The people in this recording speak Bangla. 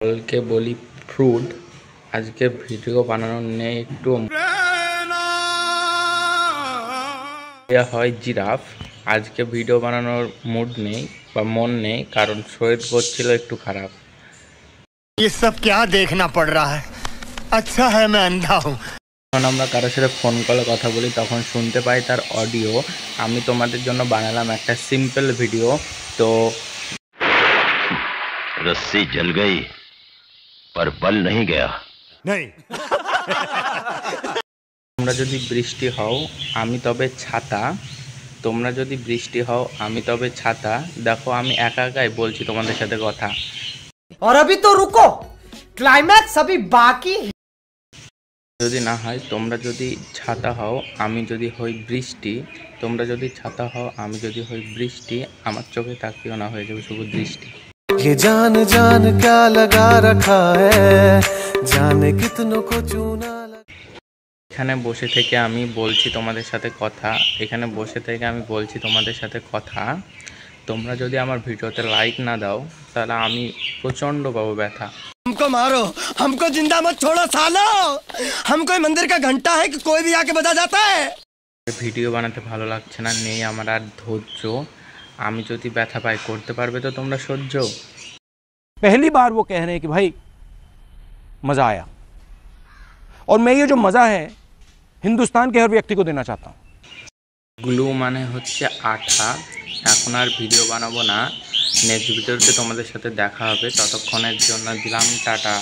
ফলকে বলি ফ্রুট। আজকে ভিডিও বানানোর নেই, একটু হয় জিরাফ। আজকে ভিডিও বানানোর মুড নেই বা মন নেই, কারণ শরীর করছিল একটু খারাপ। ये सब क्या देखना पड़ रहा है? अच्छा है मैं अंधा हूँ। যখন আমরা কারোর সাথে ফোন কলে কথা বলি তখন শুনতে পাই তার অডিও। আমি তোমাদের জন্য বানালাম একটা সিম্পল ভিডিও। তো रस्सी जल गई पर बल नहीं गया। नहीं তোমরা যদি বৃষ্টি হও আমি তবে ছাতা, তোমরা যদি বৃষ্টি হও আমি তবে ছাতা। দেখো আমি একা একাই বলছি তোমাদের সাথে কথা। और अभी तो रुको, क्लाइमैक्स अभी बाकी है। যদি না হয় তোমরা যদি ছাতা হও আমি যদি হই বৃষ্টি, তোমরা যদি ছাতা হও আমি যদি হই বৃষ্টি, আমার চোখে তাকিয়েও না, হয়ে যাবে শুধু দৃষ্টি। ये जान जान क्या लगा रखा है, जाने कितनों को चूना। এখানে বসে থেকে আমি বলছি তোমাদের সাথে কথা, এখানে বসে থেকে আমি বলছি তোমাদের সাথে কথা। তোমরা যদি আমার ভিডিওতে লাইক না দাও তাহলে আমি প্রচণ্ড পাবো ব্যথা। हमको मारो, हमको जिंदा मत छोड़ो सालो। हम कोई मंदिर का घंटा है कि कोई भी आके बजा जाता है। ভিডিও বানাতে ভালো লাগছে না, নেই আমার আর ধৈর্য। আমি যদি ব্যথা পাই করতে পারবে তো তোমরা সহ্য? पहली बार वो कह रहे हैं कि भाई मज़ा आया, और मैं ये जो मज़ा है हिंदुस्तान के हर व्यक्ति को देना चाहता हूँ। গ্লু মানে হচ্ছে আঠা। এখন আর ভিডিও বানাবো না, নেক্সট ভিডিওতে তোমাদের সাথে দেখা হবে। ততক্ষণের জন্য দিলাম টাটা।